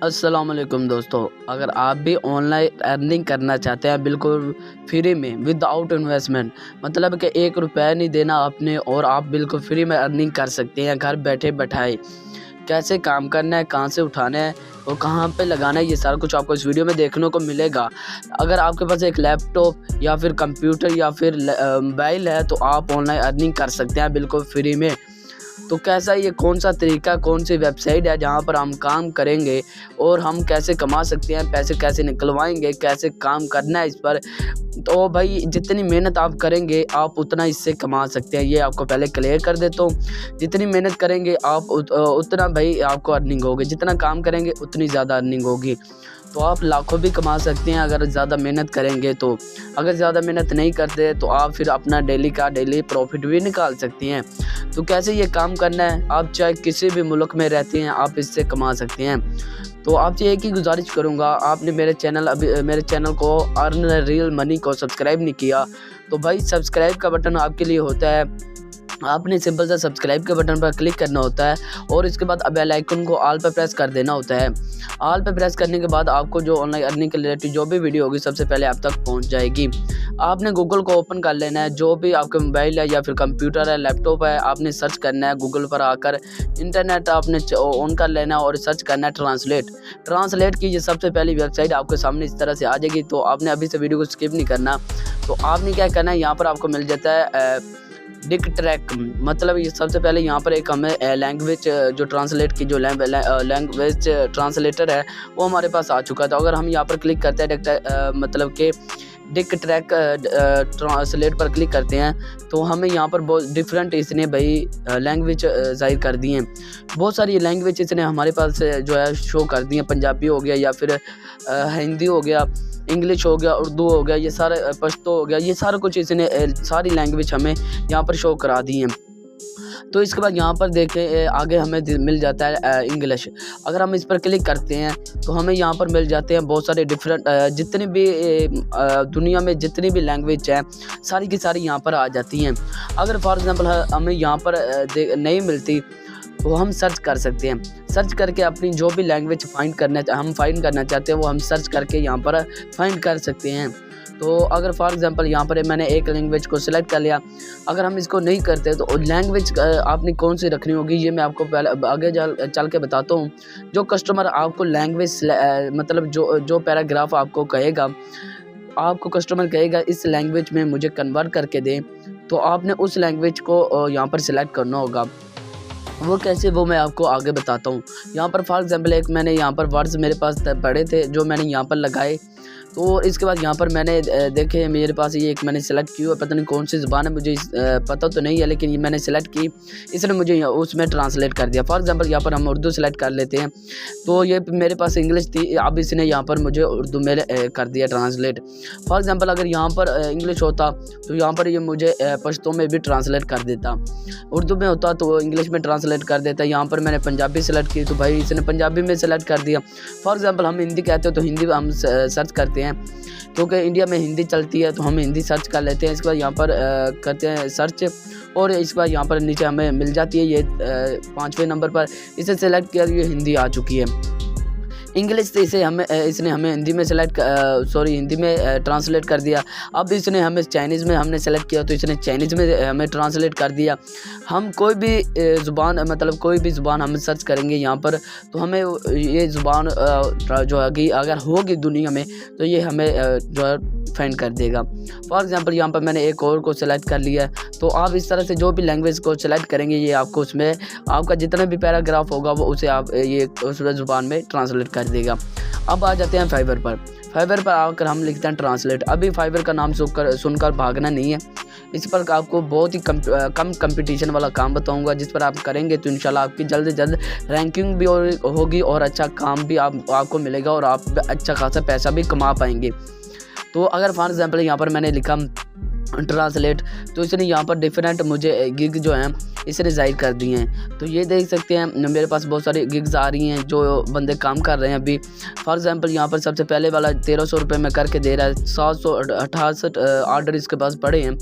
अस्सलाम वालेकुम दोस्तों, अगर आप भी ऑनलाइन अर्निंग करना चाहते हैं बिल्कुल फ्री में विदाउट इन्वेस्टमेंट, मतलब कि एक रुपया नहीं देना आपने और आप बिल्कुल फ्री में अर्निंग कर सकते हैं घर बैठे बैठाए। कैसे काम करना है, कहाँ से उठाना है और कहाँ पे लगाना है, ये सारा कुछ आपको इस वीडियो में देखने को मिलेगा। अगर आपके पास एक लैपटॉप या फिर कंप्यूटर या फिर मोबाइल है तो आप ऑनलाइन अर्निंग कर सकते हैं बिल्कुल फ्री में। तो कैसा ये कौन सा तरीका, कौन सी वेबसाइट है जहाँ पर हम काम करेंगे और हम कैसे कमा सकते हैं, पैसे कैसे निकलवाएंगे, कैसे काम करना है इस पर। तो भाई जितनी मेहनत आप करेंगे आप उतना इससे कमा सकते हैं, ये आपको पहले क्लियर कर देता हूँ। जितनी मेहनत करेंगे आप उतना भाई आपको अर्निंग होगी, जितना काम करेंगे उतनी ज़्यादा अर्निंग होगी। तो आप लाखों भी कमा सकते हैं अगर ज़्यादा मेहनत करेंगे तो। अगर ज़्यादा मेहनत नहीं करते तो आप फिर अपना डेली प्रॉफिट भी निकाल सकती हैं। तो कैसे ये काम करना है, आप चाहे किसी भी मुल्क में रहते हैं आप इससे कमा सकते हैं। तो आपसे एक ही गुजारिश करूंगा, आपने मेरे चैनल को अर्न रियल मनी को सब्सक्राइब नहीं किया तो भाई सब्सक्राइब का बटन आपके लिए होता है। आपने सिंपल सा सब्सक्राइब के बटन पर क्लिक करना होता है और इसके बाद बेल आइकन को ऑल पर प्रेस कर देना होता है। ऑल पर प्रेस करने के बाद आपको जो ऑनलाइन अर्निंग के रिलेटेड जो भी वीडियो होगी सबसे पहले आप तक पहुंच जाएगी। आपने गूगल को ओपन कर लेना है, जो भी आपका मोबाइल है या फिर कंप्यूटर है, लैपटॉप है, आपने सर्च करना है गूगल पर आकर। इंटरनेट आपने ऑन कर लेना है और सर्च करना है ट्रांसलेट की ये सबसे पहली वेबसाइट आपके सामने इस तरह से आ जाएगी। तो आपने अभी से वीडियो को स्किप नहीं करना। तो आपने क्या करना है, यहाँ पर आपको मिल जाता है डिक्ट्रैक, मतलब ये सबसे पहले यहाँ पर एक हमें लैंग्वेज जो ट्रांसलेट की जो लैंग्वेज ट्रांसलेटर है वो हमारे पास आ चुका था। अगर हम यहाँ पर क्लिक करते हैं मतलब कि डिक्ट्रैक ट्रांसलेट पर क्लिक करते हैं तो हमें यहाँ पर बहुत डिफरेंट इसने भाई लैंग्वेज जाहिर कर दी हैं। बहुत सारी लैंग्वेज इसने हमारे पास जो है शो कर दी हैं। पंजाबी हो गया या फिर हिंदी हो गया, इंग्लिश हो गया, उर्दू हो गया, ये सारे पश्तो हो गया, ये सारा कुछ इसने सारी लैंग्वेज हमें यहाँ पर शो करा दी हैं। तो इसके बाद यहाँ पर देखें आगे हमें मिल जाता है इंग्लिश। अगर हम इस पर क्लिक करते हैं तो हमें यहाँ पर मिल जाते हैं बहुत सारे डिफरेंट जितनी भी दुनिया में जितनी भी लैंग्वेज हैं सारी की सारी यहाँ पर आ जाती हैं। अगर फॉर एग्जांपल हमें यहाँ पर नहीं मिलती तो हम सर्च कर सकते हैं। सर्च करके अपनी जो भी लैंग्वेज फाइंड करना चाहते हैं वो हम सर्च करके यहाँ पर फाइंड कर सकते हैं। तो अगर फॉर एग्जांपल यहाँ पर मैंने एक लैंग्वेज को सिलेक्ट कर लिया, अगर हम इसको नहीं करते तो लैंग्वेज आपने कौन सी रखनी होगी ये मैं आपको पहले आगे चल के बताता हूँ। जो कस्टमर आपको लैंग्वेज मतलब जो पैराग्राफ आपको कहेगा, आपको कस्टमर कहेगा इस लैंग्वेज में मुझे कन्वर्ट करके दें, तो आपने उस लैंग्वेज को यहाँ पर सिलेक्ट करना होगा। वो कैसे, वो मैं आपको आगे बताता हूँ। यहाँ पर फॉर एग्जांपल एक मैंने यहाँ पर वर्ड्स मेरे पास पड़े थे जो मैंने यहाँ पर लगाए। तो इसके बाद यहाँ पर मैंने देखे मेरे पास ये एक मैंने सेलेक्ट की हुआ, पता नहीं कौन सी ज़ुबान है मुझे पता तो नहीं है, लेकिन ये मैंने सेलेक्ट की, इसने मुझे उसमें ट्रांसलेट कर दिया। फॉर एग्जांपल यहाँ पर हम उर्दू सेलेक्ट कर लेते हैं तो ये मेरे पास इंग्लिश थी, अब इसने यहाँ पर मुझे उर्दू में कर दिया ट्रांसलेट। फॉर एग्जांपल अगर यहाँ पर इंग्लिश होता तो यहाँ पर ये मुझे पश्तो में भी ट्रांसलेट कर देता, उर्दू में होता तो इंग्लिश में ट्रांसलेट कर देता। यहाँ पर मैंने पंजाबी सेलेक्ट की तो भाई इसने पंजाबी में सेलेक्ट कर दिया। फॉर एग्जांपल हम हिंदी कहते हो तो हिंदी हम सर्च करते हैं क्योंकि इंडिया में हिंदी चलती है तो हम हिंदी सर्च कर लेते हैं। इसके बाद यहाँ पर करते हैं सर्च और इसके बाद यहाँ पर नीचे हमें मिल जाती है ये 5वें नंबर पर, इसे सेलेक्ट किया, ये हिंदी आ चुकी है। इंग्लिश से इसने हमें हिंदी में ट्रांसलेट कर दिया। अब इसने हमें चाइनीज़ में हमने सेलेक्ट किया तो इसने चाइनीज़ में हमें ट्रांसलेट कर दिया। हम कोई भी ज़ुबान हम सर्च करेंगे यहाँ पर तो हमें ये ज़ुबान जो है अगर होगी दुनिया में तो ये हमें जो है फाइंड कर देगा। फॉर एग्जांपल यहाँ पर मैंने एक और को सिलेक्ट कर लिया। तो आप इस तरह से जो भी लैंग्वेज को सिलेक्ट करेंगे ये आपको उसमें आपका जितना भी पैराग्राफ होगा वो उसे आप ये उस ज़ुबान में ट्रांसलेट कर देगा। अब आ जाते हैं फाइवर पर आकर हम लिखते हैं ट्रांसलेट। अभी फाइवर का नाम सुनकर भागना नहीं है, इस पर आपको बहुत ही कम कंपटीशन वाला काम बताऊंगा जिस पर आप करेंगे तो इंशाल्लाह आपकी जल्द से जल्द रैंकिंग भी होगी और अच्छा काम भी आपको मिलेगा और आप अच्छा खासा पैसा भी कमा पाएंगे। तो अगर फॉर एग्जांपल यहाँ पर मैंने लिखा ट्रांसलेट। तो इसने यहाँ पर डिफरेंट मुझे गिग जो हैं इसने जाहिर कर दिए हैं। तो ये देख सकते हैं मेरे पास बहुत सारी गिग्स आ रही हैं जो बंदे काम कर रहे हैं अभी। फॉर एग्जांपल यहाँ पर सबसे पहले वाला 1300 रुपये में करके दे रहा है, 768 आर्डर इसके पास पड़े हैं।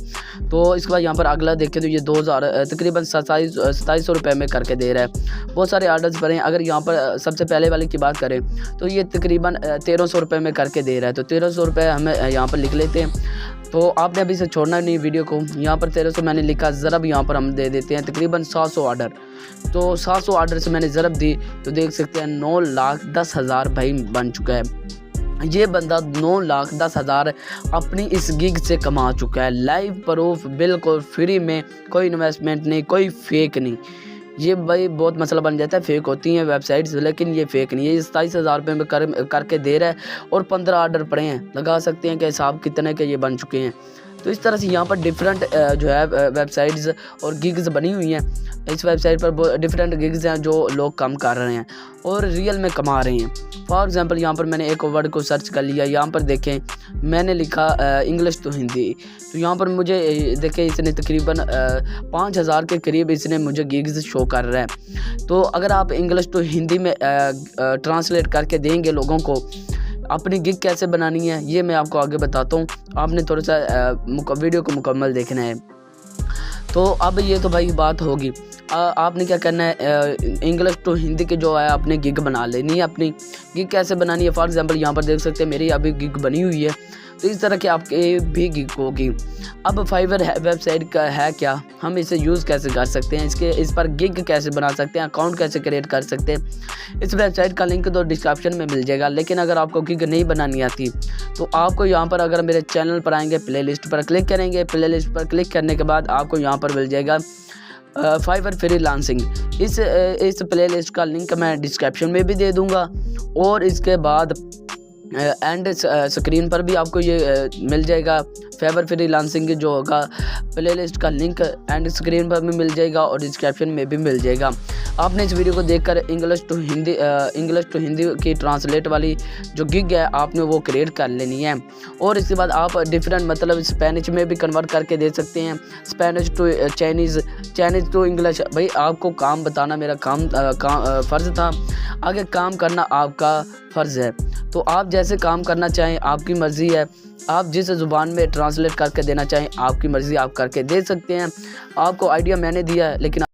तो इसके बाद यहाँ पर अगला देखें तो ये 2000 तकरीबन 2700 रुपये में करके दे रहा है। बहुत सारे आर्डर्स पड़े हैं। अगर यहाँ पर सबसे पहले वाले की बात करें तो ये तकरीबन 1300 रुपये में करके दे रहा है। तो 1300 रुपये हमें यहाँ पर लिख लेते हैं। तो आपने अभी से छोड़ना नहीं वीडियो को। यहाँ पर 1300 मैंने लिखा, ज़रब यहाँ पर हम दे देते हैं तकरीबन 700 आर्डर। तो 700 आर्डर से मैंने ज़रब दी तो देख सकते हैं 9,10,000 भाई बन चुका है। ये बंदा 9,10,000 अपनी इस गिग से कमा चुका है। लाइव प्रूफ, बिल्कुल फ्री में, कोई इन्वेस्टमेंट नहीं, कोई फेक नहीं। ये भाई बहुत मसला बन जाता है, फेक होती हैं वेबसाइट्स, लेकिन ये फेक नहीं है। ये 27,000 रुपये में करके दे रहा है और 15 आर्डर पड़े हैं। लगा सकते हैं कि हिसाब कितने के ये बन चुके हैं। तो इस तरह से यहाँ पर डिफरेंट जो है वेबसाइट्स और गिग्स बनी हुई हैं। इस वेबसाइट पर डिफरेंट गिग्स हैं जो लोग काम कर रहे हैं और रियल में कमा रहे हैं। फॉर एग्जांपल यहाँ पर मैंने एक वर्ड को सर्च कर लिया। यहाँ पर देखें मैंने लिखा इंग्लिश टू हिंदी। तो यहाँ पर मुझे देखें इसने तकरीबन 5,000 के करीब इसने मुझे गिग्स शो कर रहा है। तो अगर आप इंग्लिश टू हिंदी में ट्रांसलेट करके देंगे लोगों को, अपनी गिग कैसे बनानी है ये मैं आपको आगे बताता हूँ। आपने थोड़ा सा वीडियो को मुकम्मल देखना है। तो अब ये तो भाई बात होगी। आपने क्या करना है, इंग्लिश टू हिंदी के जो है अपने गिग बना लेनी है। अपनी गिग कैसे बनानी है, फॉर एग्जांपल यहाँ पर देख सकते हैं मेरी अभी गिग बनी हुई है। तो इस तरह के आपके भी गिग होगी। अब फाइवर वेबसाइट का है क्या, हम इसे यूज़ कैसे कर सकते हैं, इस पर गिग कैसे बना सकते हैं, अकाउंट कैसे क्रिएट कर सकते हैं। इस वेबसाइट का लिंक तो डिस्क्रिप्शन में मिल जाएगा। लेकिन अगर आपको गिग नहीं बनानी आती तो आपको यहाँ पर अगर मेरे चैनल पर आएंगे, प्लेलिस्ट पर क्लिक करेंगे। प्लेलिस्ट पर क्लिक करने के बाद आपको यहाँ पर मिल जाएगा फाइवर फ्रीलांसिंग। इस प्लेलिस्ट का लिंक मैं डिस्क्रिप्शन में भी दे दूँगा और इसके बाद एंड स्क्रीन पर भी आपको ये मिल जाएगा। फाइवर फ्रीलांसिंग जो होगा प्लेलिस्ट का लिंक एंड स्क्रीन पर भी मिल जाएगा और डिस्क्रिप्शन में भी मिल जाएगा। आपने इस वीडियो को देखकर इंग्लिश टू हिंदी की ट्रांसलेट वाली जो गिग है आपने वो क्रिएट कर लेनी है। और इसके बाद आप डिफरेंट मतलब स्पेनिश में भी कन्वर्ट करके दे सकते हैं, Spanish to Chinese, Chinese to English. भाई आपको काम बताना मेरा फ़र्ज़ था, आगे काम करना आपका फ़र्ज़ है। तो आप जैसे काम करना चाहें आपकी मर्ज़ी है। आप जिस ज़ुबान में ट्रांसलेट करके देना चाहें आपकी मर्ज़ी, आप करके दे सकते हैं। आपको आइडिया मैंने दिया है लेकिन